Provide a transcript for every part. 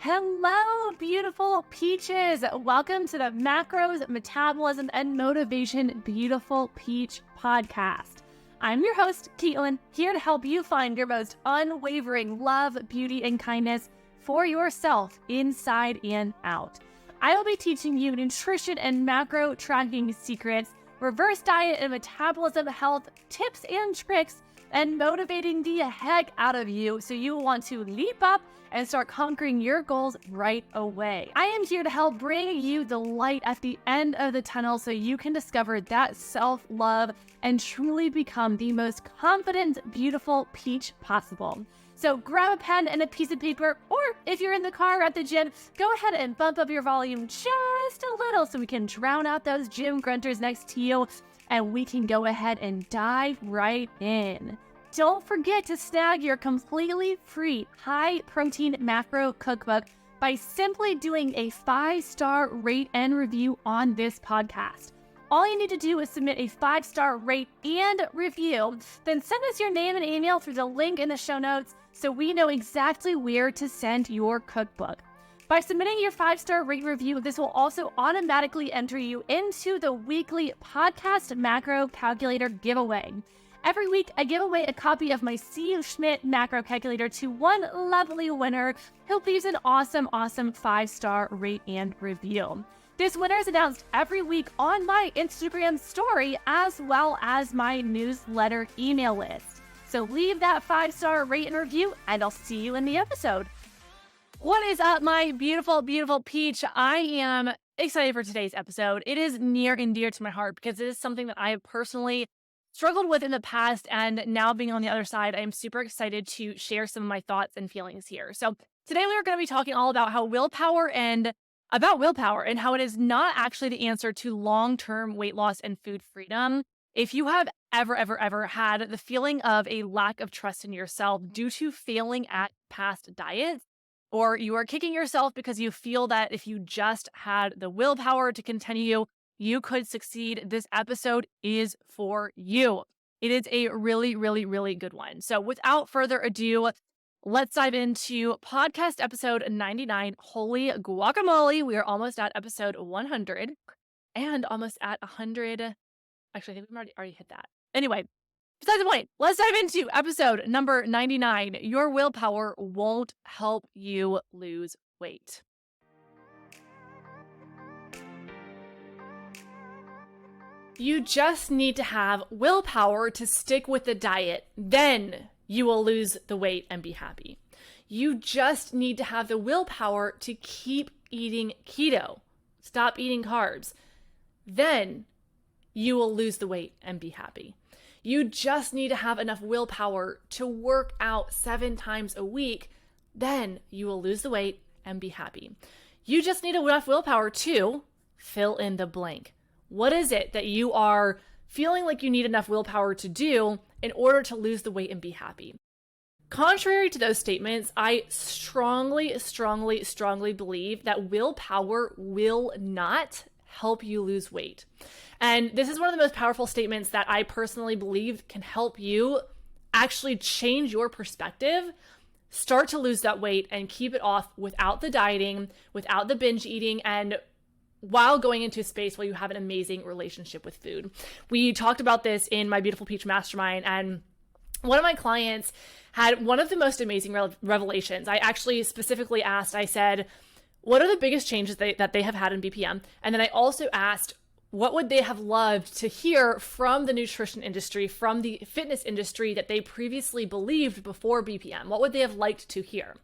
Hello, beautiful peaches. Welcome to the Macros, Metabolism, and Motivation Beautiful Peach podcast. I'm your host, Caitlen, here to help you find your most unwavering love, beauty, and kindness for yourself inside and out. I will be teaching you nutrition and macro tracking secrets, reverse diet and metabolism health tips and tricks, and motivating the heck out of you so you will want to leap up and start conquering your goals right away. I am here to help bring you the light at the end of the tunnel so you can discover that self-love and truly become the most confident, beautiful peach possible. So grab a pen and a piece of paper, or if you're in the car or at the gym, go ahead and bump up your volume just a little so we can drown out those gym grunters next to you, and we can go ahead and dive right in. Don't forget to snag your completely free high-protein macro cookbook by simply doing a 5-star rate and review on this podcast. All you need to do is submit a 5-star rate and review, then send us your name and email through the link in the show notes so we know exactly where to send your cookbook. By submitting your 5-star rate review, this will also automatically enter you into the weekly podcast macro calculator giveaway. Every week, I give away a copy of my See You Schmidt macro calculator to one lovely winner who leaves an awesome 5-star rate and review. This winner is announced every week on my Instagram story as well as my newsletter email list. So leave that 5-star rate and review, and I'll see you in the episode. What is up, my beautiful, beautiful peach? I am excited for today's episode. It is near and dear to my heart because it is something that I have personally struggled with in the past, and now being on the other side, I am super excited to share some of my thoughts and feelings here. So today we are going to be talking all about willpower and how it is not actually the answer to long-term weight loss and food freedom. If you have ever had the feeling of a lack of trust in yourself due to failing at past diets, or you are kicking yourself because you feel that if you just had the willpower to continue, you could succeed, this episode is for you. It is a really good one. So without further ado, let's dive into podcast episode 99. Holy guacamole. We are almost at episode 100 and almost at 100. Actually, I think we've already hit that. Anyway, besides the point, let's dive into episode number 99. Your willpower won't help you lose weight. You just need to have willpower to stick with the diet. Then you will lose the weight and be happy. You just need to have the willpower to keep eating keto. Stop eating carbs. Then you will lose the weight and be happy. You just need to have enough willpower to work out 7 times a week. Then you will lose the weight and be happy. You just need enough willpower to fill in the blank. What is it that you are feeling like you need enough willpower to do in order to lose the weight and be happy? Contrary to those statements, I strongly believe that willpower will not help you lose weight. And this is one of the most powerful statements that I personally believe can help you actually change your perspective, start to lose that weight, and keep it off without the dieting, without the binge eating, and while going into a space where you have an amazing relationship with food. We talked about this in my Beautiful Peach Mastermind, and one of my clients had one of the most amazing revelations. I actually specifically asked, I said, what are the biggest changes that they have had in BPM? And then I also asked, what would they have loved to hear from the nutrition industry, from the fitness industry that they previously believed before BPM? What would they have liked to hear?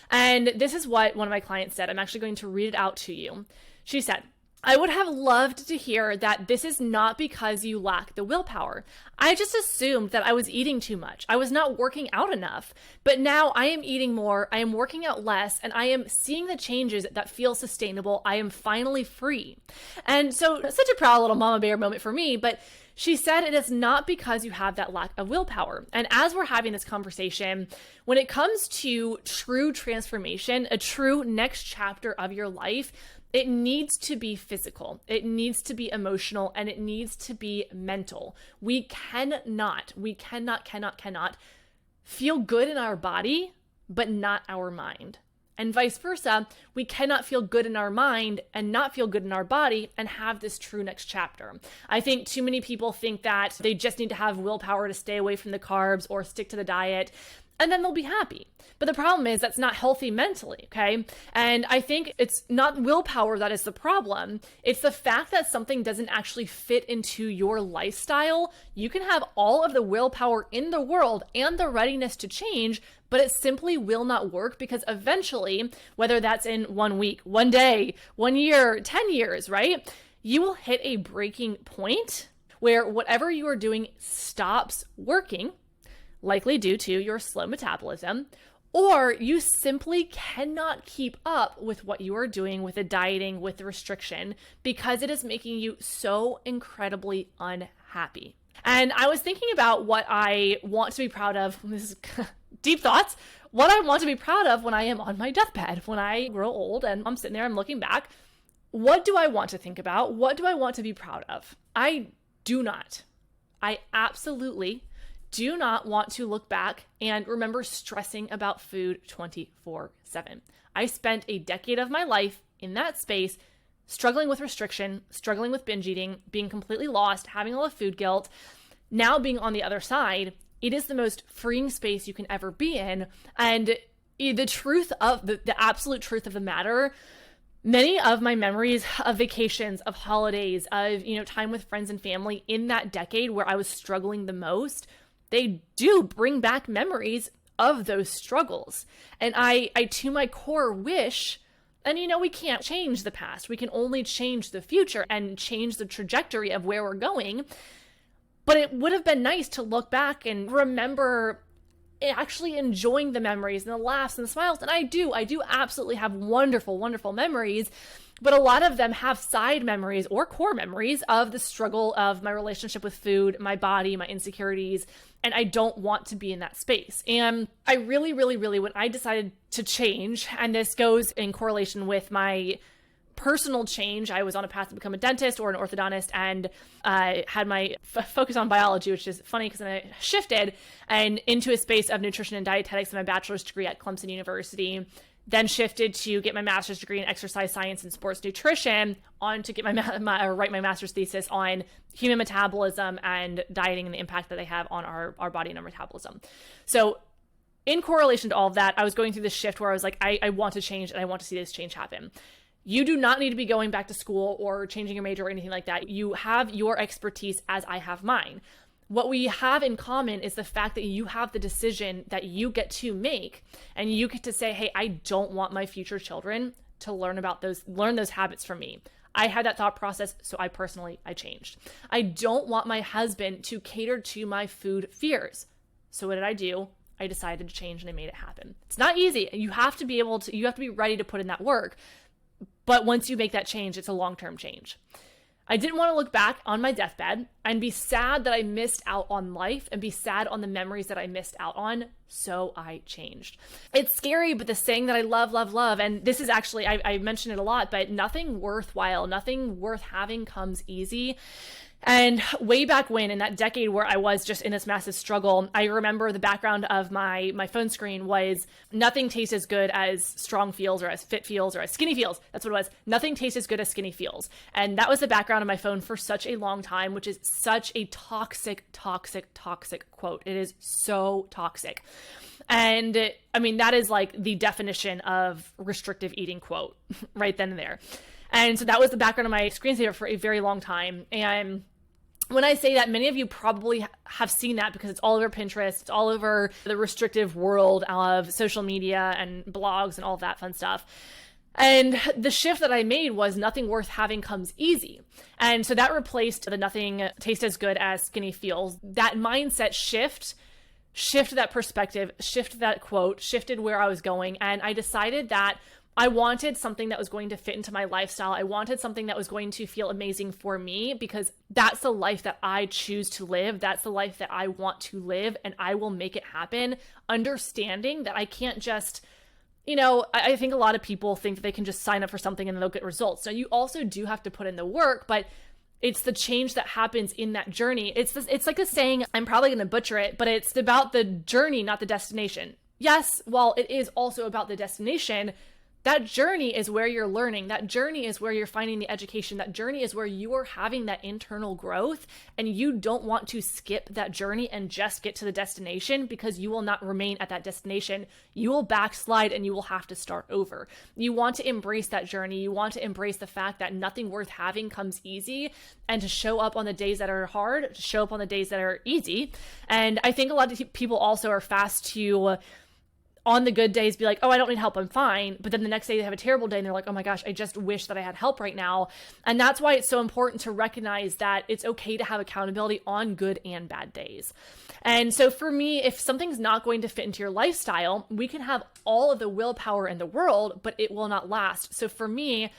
And this is what one of my clients said. I'm actually going to read it out to you. She said, I would have loved to hear that this is not because you lack the willpower. I just assumed that I was eating too much. I was not working out enough. But now I am eating more, I am working out less, and I am seeing the changes that feel sustainable. I am finally free. And so such a proud little mama bear moment for me, but she said it is not because you have that lack of willpower. And as we're having this conversation, when it comes to true transformation, a true next chapter of your life, it needs to be physical, it needs to be emotional, and it needs to be mental. We cannot feel good in our body, but not our mind. And vice versa, we cannot feel good in our mind and not feel good in our body and have this true next chapter. I think too many people think that they just need to have willpower to stay away from the carbs or stick to the diet, and then they'll be happy. But the problem is that's not healthy mentally, okay? And I think it's not willpower that is the problem. It's the fact that something doesn't actually fit into your lifestyle. You can have all of the willpower in the world and the readiness to change, but it simply will not work because eventually, whether that's in 1 week, 1 day, 1 year, 10 years, right? You will hit a breaking point where whatever you are doing stops working, likely due to your slow metabolism, or you simply cannot keep up with what you are doing with the dieting, with the restriction, because it is making you so incredibly unhappy. And I was thinking about what I want to be proud of. This is deep thoughts. What I want to be proud of when I am on my deathbed, when I grow old and I'm sitting there, I'm looking back. What do I want to think about? What do I want to be proud of? I absolutely do not want to look back and remember stressing about food 24/7. I spent a decade of my life in that space, struggling with restriction, struggling with binge eating, being completely lost, having all the food guilt. Now being on the other side, it is the most freeing space you can ever be in. And the truth of the absolute truth of the matter, many of my memories of vacations, of holidays, of, time with friends and family in that decade where I was struggling the most, they do bring back memories of those struggles. And I to my core wish, and we can't change the past. We can only change the future and change the trajectory of where we're going. But it would have been nice to look back and remember actually enjoying the memories and the laughs and the smiles. And I do absolutely have wonderful, wonderful memories. But a lot of them have side memories or core memories of the struggle of my relationship with food, my body, my insecurities. And I don't want to be in that space. And I really, really, really, when I decided to change, and this goes in correlation with my personal change, I was on a path to become a dentist or an orthodontist, and had my focus on biology, which is funny because then I shifted and into a space of nutrition and dietetics in my bachelor's degree at Clemson University. Then shifted to get my master's degree in exercise science and sports nutrition, on to get write my master's thesis on human metabolism and dieting and the impact that they have on our body and our metabolism. So in correlation to all of that, I was going through this shift where I was like, I want to change and I want to see this change happen. You do not need to be going back to school or changing your major or anything like that. You have your expertise as I have mine. What we have in common is the fact that you have the decision that you get to make, and you get to say, hey, I don't want my future children to learn those habits from me. I had that thought process, so I changed. I don't want my husband to cater to my food fears. So what did I do? I decided to change and I made it happen. It's not easy. You have to be ready to put in that work. But once you make that change, it's a long-term change. I didn't want to look back on my deathbed and be sad that I missed out on life and be sad on the memories that I missed out on. So I changed. It's scary, but the saying that I love, and this is actually, I mention it a lot, but nothing worthwhile, nothing worth having comes easy. And way back when, in that decade where I was just in this massive struggle, I remember the background of my phone screen was, nothing tastes as good as strong feels or as fit feels or as skinny feels. That's what it was. Nothing tastes as good as skinny feels. And that was the background of my phone for such a long time, which is such a toxic quote. It is so toxic. And I mean, that is like the definition of restrictive eating quote right then and there. And so that was the background of my screensaver for a very long time. And when I say that, many of you probably have seen that because it's all over Pinterest, it's all over the restrictive world of social media and blogs and all of that fun stuff. And the shift that I made was nothing worth having comes easy. And so that replaced the nothing tastes as good as skinny feels. That mindset shifted that perspective, shifted that quote, shifted where I was going. And I decided that I wanted something that was going to fit into my lifestyle. I wanted something that was going to feel amazing for me because that's the life that I choose to live. That's the life that I want to live, and I will make it happen, understanding that I can't just, I think a lot of people think that they can just sign up for something and they'll get results. Now, you also do have to put in the work, but it's the change that happens in that journey. It's like a saying, I'm probably going to butcher it, but it's about the journey, not the destination. yes, while it is also about the destination, that journey is where you're learning. That journey is where you're finding the education. That journey is where you are having that internal growth, and you don't want to skip that journey and just get to the destination, because you will not remain at that destination. You will backslide and you will have to start over. You want to embrace that journey. You want to embrace the fact that nothing worth having comes easy, and to show up on the days that are hard, to show up on the days that are easy. And I think a lot of people also are fast to, on the good days, be like, oh, I don't need help, I'm fine. But then the next day they have a terrible day and they're like, oh my gosh, I just wish that I had help right now. And that's why it's so important to recognize that it's okay to have accountability on good and bad days. And so for me, if something's not going to fit into your lifestyle, we can have all of the willpower in the world, but it will not last. So for me,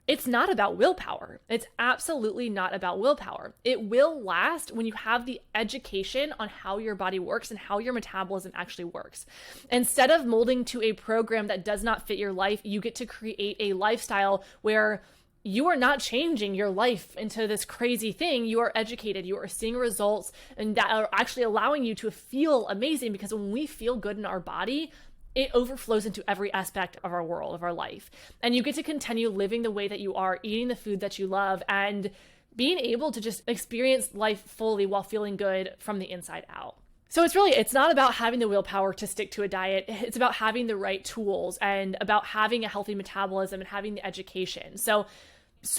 it's not about willpower. It's absolutely not about willpower. It will last when you have the education on how your body works and how your metabolism actually works. Instead of molding to a program that does not fit your life, you get to create a lifestyle where you are not changing your life into this crazy thing. You are educated, you are seeing results, and that are actually allowing you to feel amazing, because when we feel good in our body, it overflows into every aspect of our world, of our life. And you get to continue living the way that you are, eating the food that you love, and being able to just experience life fully while feeling good from the inside out. So it's not about having the willpower to stick to a diet. It's about having the right tools and about having a healthy metabolism and having the education. So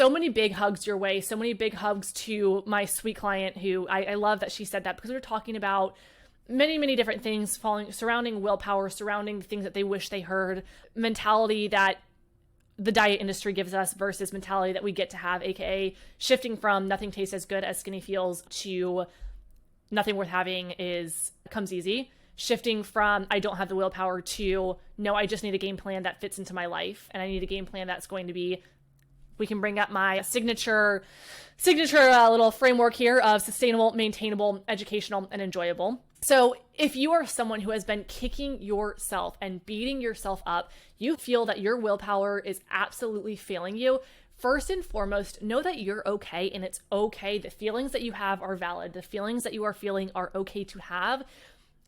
many big hugs your way, so many big hugs to my sweet client, who I love that she said that, because we were talking about many different things surrounding willpower, surrounding things that they wish they heard, mentality that the diet industry gives us versus mentality that we get to have, aka shifting from nothing tastes as good as skinny feels to nothing worth having comes easy. Shifting from I don't have the willpower to no, I just need a game plan that fits into my life, and I need a game plan that's going to be, we can bring up my signature little framework here of sustainable, maintainable, educational, and enjoyable. So if you are someone who has been kicking yourself and beating yourself up, you feel that your willpower is absolutely failing you, first and foremost, know that you're okay, and it's okay. The feelings that you have are valid. The feelings that you are feeling are okay to have.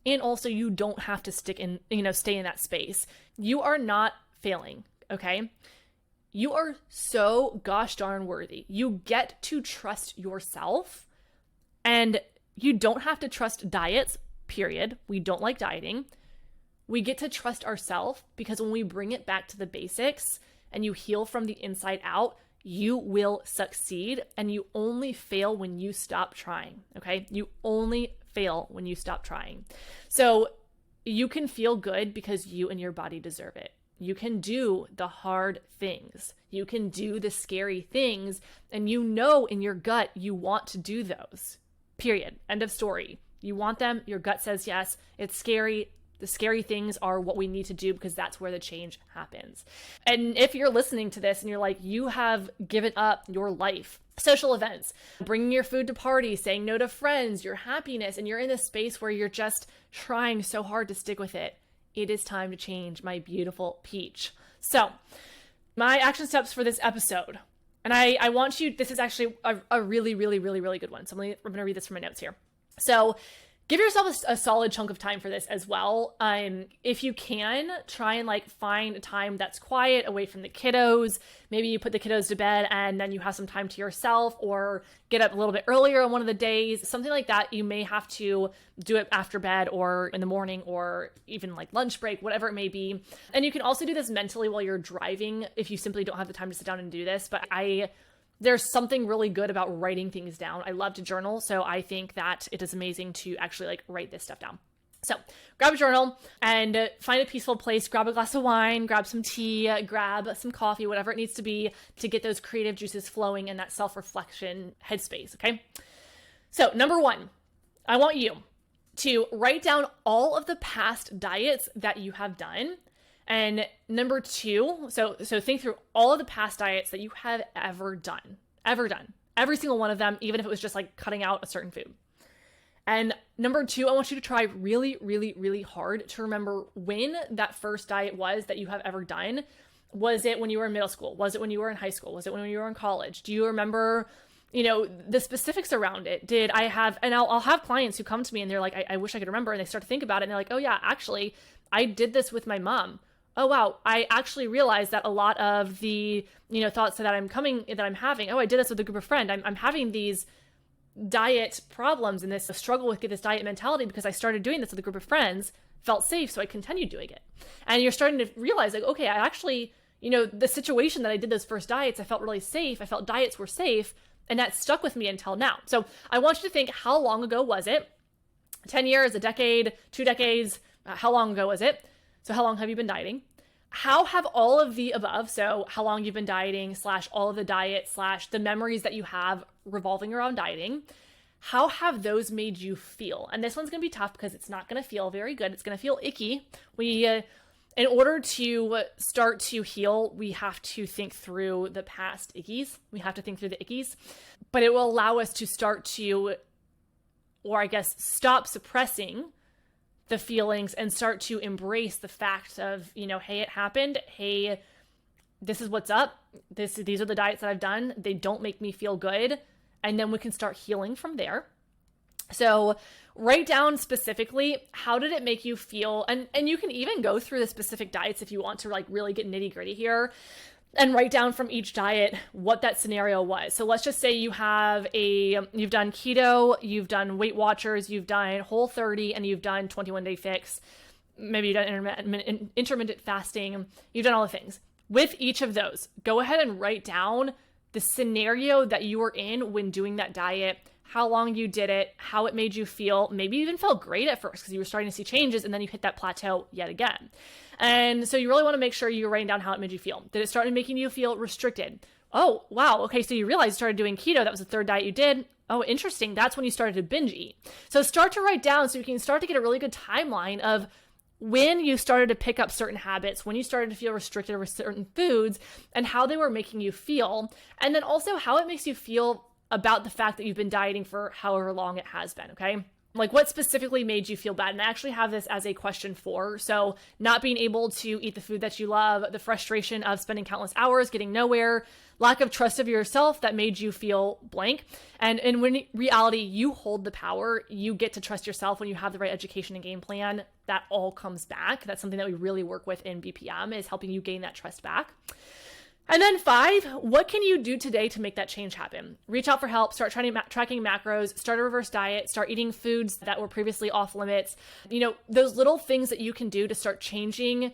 And also, you don't have to stay in that space. You are not failing, okay? You are so gosh darn worthy. You get to trust yourself, and you don't have to trust diets, period. We don't like dieting. We get to trust ourselves, because when we bring it back to the basics and you heal from the inside out, you will succeed, and you only fail when you stop trying, okay? You only fail when you stop trying. So you can feel good because you and your body deserve it. You can do the hard things. You can do the scary things, and you know in your gut you want to do those. Period. End of story. You want them. Your gut says yes. It's scary. The scary things are what we need to do, because that's where the change happens. And if you're listening to this and you're like, you have given up your life, social events, bringing your food to parties, saying no to friends, your happiness, and you're in a space where you're just trying so hard to stick with it, it is time to change, my beautiful peach. So my action steps for this episode, and I want you, this is actually a really, really, really, really good one. So I'm going to read this from my notes here. So give yourself a solid chunk of time for this as well. If you can, try and find a time that's quiet, away from the kiddos. Maybe you put the kiddos to bed and then you have some time to yourself, or get up a little bit earlier on one of the days, something like that. You may have to do it after bed or in the morning, or even lunch break, whatever it may be. And you can also do this mentally while you're driving if you simply don't have the time to sit down and do this. But there's something really good about writing things down. I love to journal, so I think that it is amazing to actually write this stuff down. So grab a journal and find a peaceful place, grab a glass of wine, grab some tea, grab some coffee, whatever it needs to be to get those creative juices flowing in that self-reflection headspace, okay? So number one, I want you to write down all of the past diets that you have done. And number two, so think through all of the past diets that you have ever done, every single one of them, even if it was just cutting out a certain food. And number two, I want you to try really, really, really hard to remember when that first diet was that you have ever done. Was it when you were in middle school? Was it when you were in high school? Was it when you were in college? Do you remember, the specifics around it? Did I have, and I'll have clients who come to me and they're like, I wish I could remember. And they start to think about it and they're like, oh yeah, actually, I did this with my mom. Oh, wow. I actually realized that a lot of the, thoughts that I'm having, oh, I did this with a group of friends. I'm having these diet problems and this struggle with this diet mentality because I started doing this with a group of friends, felt safe, so I continued doing it. And you're starting to realize like, okay, I actually, the situation that I did those first diets, I felt really safe. I felt diets were safe, and that stuck with me until now. So I want you to think, how long ago was it? 10 years, a decade, 2 decades? How long ago was it? So how long have you been dieting? How have all of the above, so how long you've been dieting / all of the diet / the memories that you have revolving around dieting, how have those made you feel? And this one's going to be tough because it's not going to feel very good. It's going to feel icky. In order to start to heal, we have to think through the past ickies. We have to think through the ickies, but it will allow us to start to, or I guess, stop suppressing the feelings and start to embrace the fact of, hey, it happened. Hey, this is what's up. These are the diets that I've done. They don't make me feel good. And then we can start healing from there. So write down specifically, how did it make you feel? And you can even go through the specific diets if you want to like really get nitty gritty here, and write down from each diet what that scenario was. So let's just say you've done keto, you've done Weight Watchers, you've done Whole30, and you've done 21-day fix. Maybe you've done intermittent fasting. You've done all the things. With each of those, go ahead and write down the scenario that you were in when doing that diet, how long you did it, how it made you feel. Maybe you even felt great at first because you were starting to see changes, and then you hit that plateau yet again. And so you really want to make sure you're writing down how it made you feel. Did it start making you feel restricted? Oh, wow. Okay, so you realized you started doing keto. That was the third diet you did. Oh, interesting. That's when you started to binge eat. So start to write down so you can start to get a really good timeline of when you started to pick up certain habits, when you started to feel restricted with certain foods, and how they were making you feel. And then also how it makes you feel about the fact that you've been dieting for however long it has been, okay? Like what specifically made you feel bad? And I actually have this as a question 4. So not being able to eat the food that you love, the frustration of spending countless hours, getting nowhere, lack of trust of yourself that made you feel blank. And when in reality, you hold the power, you get to trust yourself when you have the right education and game plan, that all comes back. That's something that we really work with in BPM, is helping you gain that trust back. And then 5, what can you do today to make that change happen? Reach out for help, start tracking macros, start a reverse diet, start eating foods that were previously off limits. Those little things that you can do to start changing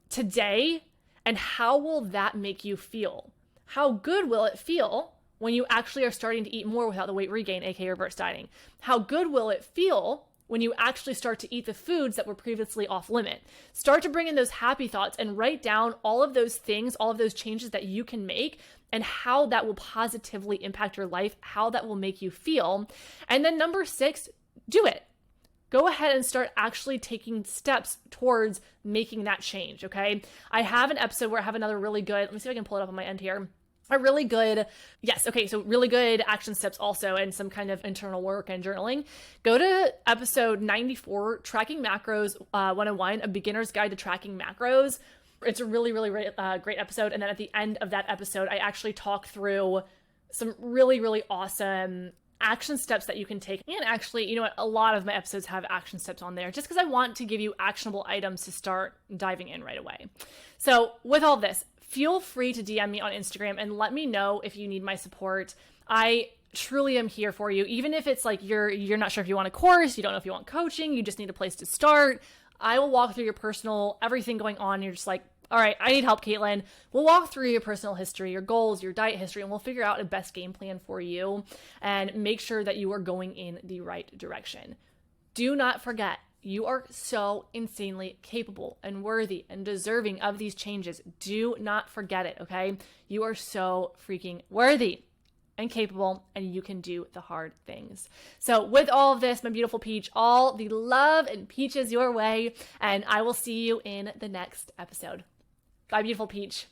today. And how will that make you feel? How good will it feel when you actually are starting to eat more without the weight regain, aka reverse dieting? How good will it feel when you actually start to eat the foods that were previously off limit? Start to bring in those happy thoughts and write down all of those things, all of those changes that you can make, and how that will positively impact your life, how that will make you feel. And then number 6, do it. Go ahead and start actually taking steps towards making that change, okay? I have an episode where I have another really good, let me see if I can pull it up on my end here. Really good action steps also, and some kind of internal work and journaling. Go to episode 94, Tracking Macros 101, A Beginner's Guide to Tracking Macros. It's a really, really great episode. And then at the end of that episode, I actually talk through some really, really awesome action steps that you can take. And actually, a lot of my episodes have action steps on there just because I want to give you actionable items to start diving in right away. So with all this, feel free to DM me on Instagram and let me know if you need my support. I truly am here for you. Even if it's like you're not sure if you want a course, you don't know if you want coaching, you just need a place to start. I will walk through your personal, everything going on. You're just like, all right, I need help, Caitlen. We'll walk through your personal history, your goals, your diet history, and we'll figure out a best game plan for you and make sure that you are going in the right direction. Do not forget, you are so insanely capable and worthy and deserving of these changes. Do not forget it, okay? You are so freaking worthy and capable, and you can do the hard things. So with all of this, my beautiful peach, all the love and peaches your way, and I will see you in the next episode. Bye, beautiful peach.